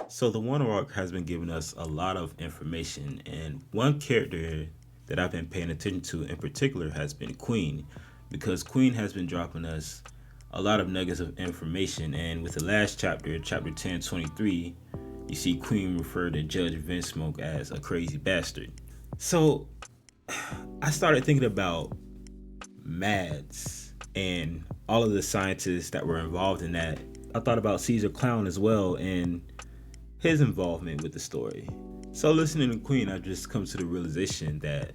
So the One Rock has been giving us a lot of information, and one character that I've been paying attention to in particular has been Queen, because Queen has been dropping us a lot of nuggets of information. And with the last chapter, chapter 1023, you see Queen refer to Judge Vince Smoke as a crazy bastard. So I started thinking about MADS and all of the scientists that were involved in that. I thought about Caesar Clown as well and his involvement with the story. So listening to Queen, I just come to the realization that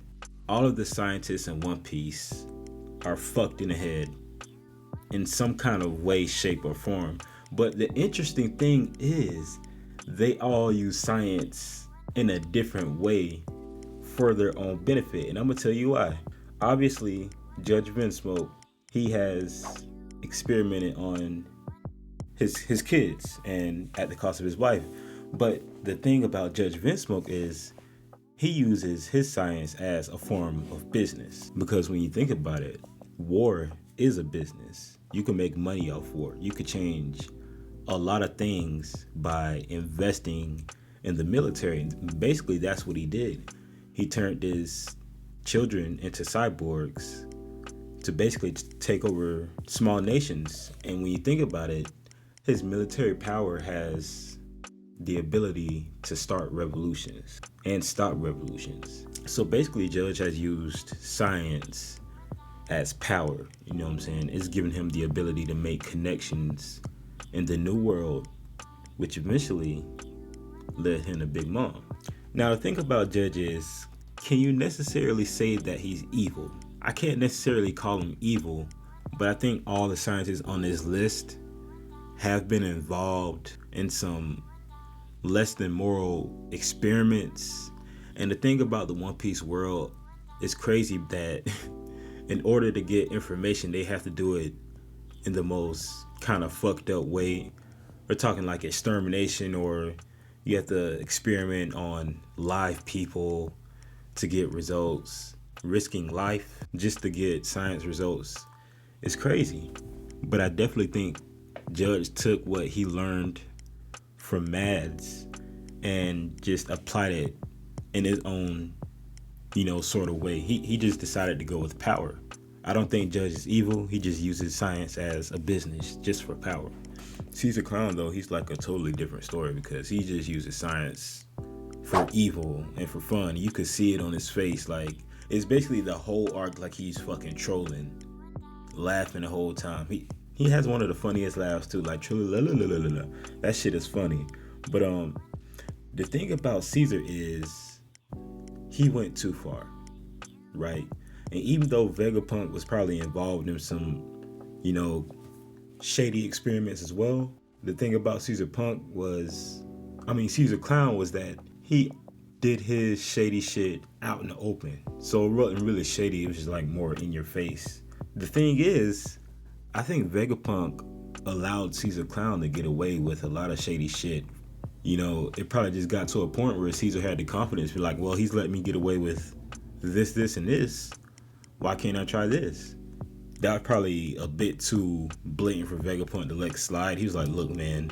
all of the scientists in One Piece are fucked in the head in some kind of way, shape, or form. But the interesting thing is they all use science in a different way for their own benefit. And I'm gonna tell you why. Obviously, Judge Vinsmoke, he has experimented on his kids and at the cost of his wife. But the thing about Judge Vinsmoke is he uses his science as a form of business. Because when you think about it, war is a business. You can make money off war. You could change a lot of things by investing in the military. And basically, that's what he did. He turned his children into cyborgs to basically take over small nations. And when you think about it, his military power has the ability to start revolutions and stop revolutions. So basically, Judge has used science as power. You know what I'm saying? It's given him the ability to make connections in the new world, which eventually led him to Big Mom. Now, the thing about Judge is, can you necessarily say that he's evil? I can't necessarily call him evil, but I think all the scientists on this list have been involved in some less than moral experiments. And the thing about the One Piece world is crazy that in order to get information, they have to do it in the most kind of fucked up way. We're talking like extermination, or you have to experiment on live people to get results, risking life just to get science results. It's crazy. But I definitely think Judge took what he learned from MADS and just applied it in his own, sort of way. He just decided to go with power. I don't think Judge is evil. He just uses science as a business just for power. Caesar Clown, though, he's like a totally different story because he just uses science for evil and for fun. You could see it on his face. Like, it's basically the whole arc, like he's fucking trolling, laughing the whole time. He has one of the funniest laughs too, like that shit is funny. But the thing about Caesar is he went too far, right? And even though Vegapunk was probably involved in some, shady experiments as well, the thing about Caesar Clown was that he did his shady shit out in the open. So it wasn't really shady, it was just like more in your face. The thing is, I think Vegapunk allowed Caesar Clown to get away with a lot of shady shit. It probably just got to a point where Caesar had the confidence to be like, well, he's letting me get away with this, and this. Why can't I try this? That was probably a bit too blatant for Vegapunk to let slide. He was like, look, man,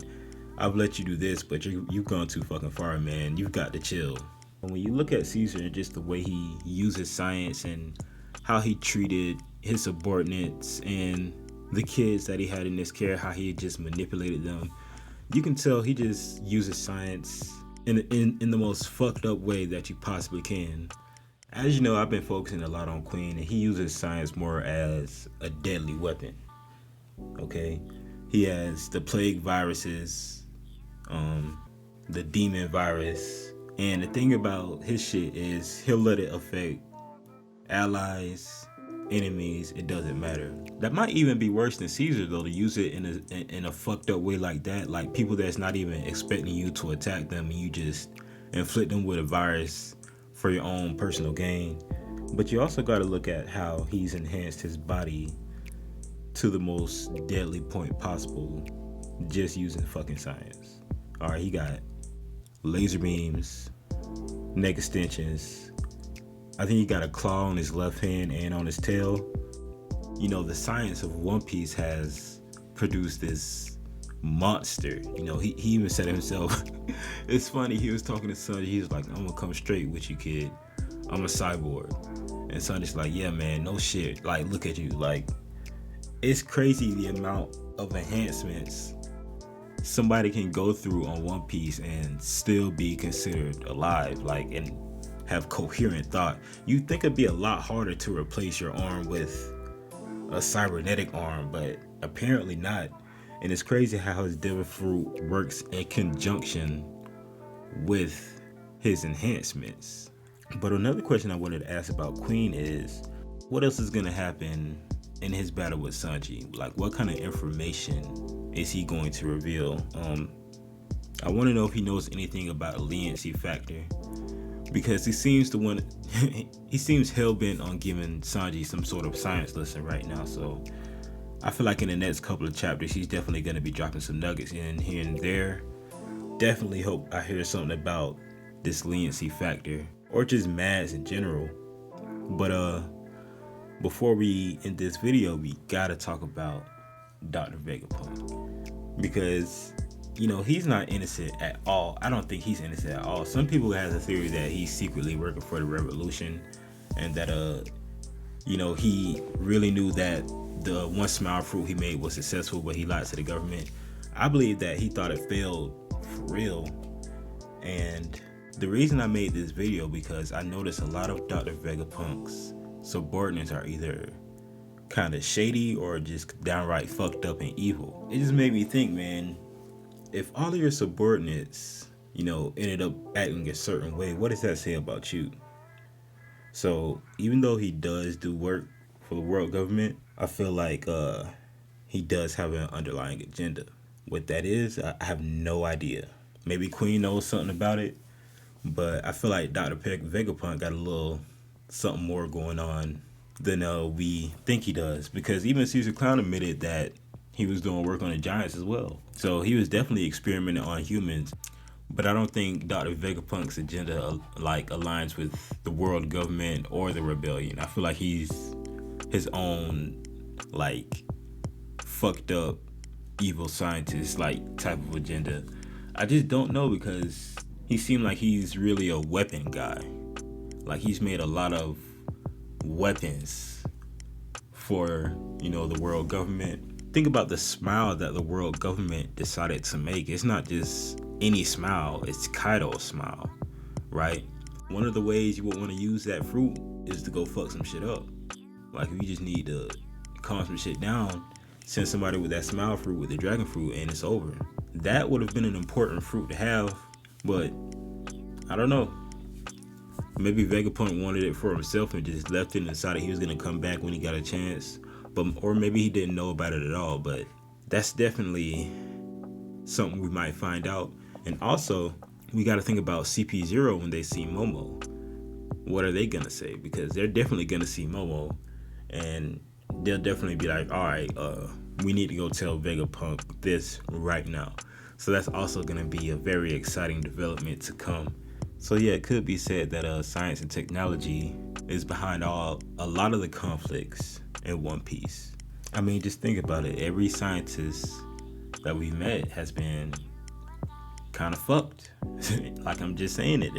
I've let you do this, but you've gone too fucking far, man. You've got to chill. When you look at Caesar and just the way he uses science and how he treated his subordinates and the kids that he had in his care, how he just manipulated them, you can tell he just uses science in the most fucked up way that you possibly can. As you know, I've been focusing a lot on Queen, and he uses science more as a deadly weapon. Okay? He has the plague viruses, the demon virus, and the thing about his shit is he'll let it affect allies, enemies, it doesn't matter. That might even be worse than Caesar, though, to use it in a fucked up way like that. Like people that's not even expecting you to attack them, and you just inflict them with a virus for your own personal gain. But you also got to look at how he's enhanced his body to the most deadly point possible just using fucking science. Alright, he got laser beams, neck extensions. I think he got a claw on his left hand and on his tail. You know, the science of One Piece has produced this monster. You know, he even said it himself. It's funny, he was talking to Sanji, he was like, I'm gonna come straight with you, kid. I'm a cyborg. And Sanji's like, yeah, man, no shit. Like, look at you. Like, it's crazy the amount of enhancements somebody can go through on One Piece and still be considered alive, like, and have coherent thought. You'd think it'd be a lot harder to replace your arm with a cybernetic arm, but apparently not. And it's crazy how his devil fruit works in conjunction with his enhancements. But another question I wanted to ask about Queen is, what else is gonna happen in his battle with Sanji? Like, what kind of information is he going to reveal? I want to know if he knows anything about a leniency factor, because he seems he seems hell-bent on giving Sanji some sort of science lesson right now. So I feel like in the next couple of chapters, he's definitely going to be dropping some nuggets in here and there. Definitely hope I hear something about this leniency factor, or just MADS in general. But before we end this video, we gotta talk about Dr. Vegapunk, because, you know, he's not innocent at all. I don't think he's innocent at all. Some people have a theory that he's secretly working for the revolution, and that you know, he really knew that the one smile fruit he made was successful, but he lied to the government. I believe that he thought it failed for real. And the reason I made this video, because I noticed a lot of Dr. Vegapunk's subordinates are either kind of shady or just downright fucked up and evil. It just made me think, man, if all of your subordinates, you know, ended up acting a certain way, what does that say about you? So even though he does do work for the world government, I feel like he does have an underlying agenda. What that is, I have no idea. Maybe Queen knows something about it, but I feel like Dr. Vegapunk got a little something more going on than we think he does, because even Caesar Clown admitted that he was doing work on the Giants as well. So he was definitely experimenting on humans. But I don't think Dr. Vegapunk's agenda like aligns with the world government or the rebellion. I feel like he's his own like fucked up evil scientist like type of agenda. I just don't know, because he seemed like he's really a weapon guy. Like, he's made a lot of weapons for, you know, the world government. Think about the smile that the world government decided to make. It's not just any smile, it's Kaido's smile, right? One of the ways you would want to use that fruit is to go fuck some shit up. Like, if you just need to calm some shit down, send somebody with that smile fruit, with the dragon fruit, and it's over. That would have been an important fruit to have, but I don't know. Maybe Vegapunk wanted it for himself and just left it and decided he was gonna come back when he got a chance. Or maybe he didn't know about it at all, but that's definitely something we might find out. And also, we gotta think about CP0 when they see Momo. What are they gonna say? Because they're definitely gonna see Momo, and they'll definitely be like, all right, we need to go tell Vegapunk this right now. So that's also gonna be a very exciting development to come. So yeah, it could be said that science and technology is behind a lot of the conflicts in One Piece. I mean, just think about it. Every scientist that we've met has been kind of fucked. Like, I'm just saying it.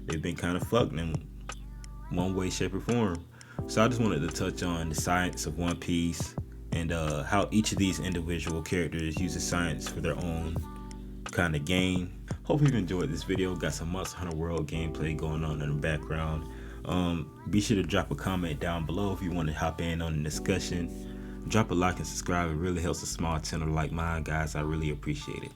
They've been kind of fucked in one way, shape, or form. So I just wanted to touch on the science of One Piece and how each of these individual characters uses science for their own kind of gain. Hope you've enjoyed this video. Got some Monster Hunter World gameplay going on in the background. Be sure to drop a comment down below if you want to hop in on the discussion. Drop a like and subscribe. It really helps a small channel like mine, guys. I really appreciate it.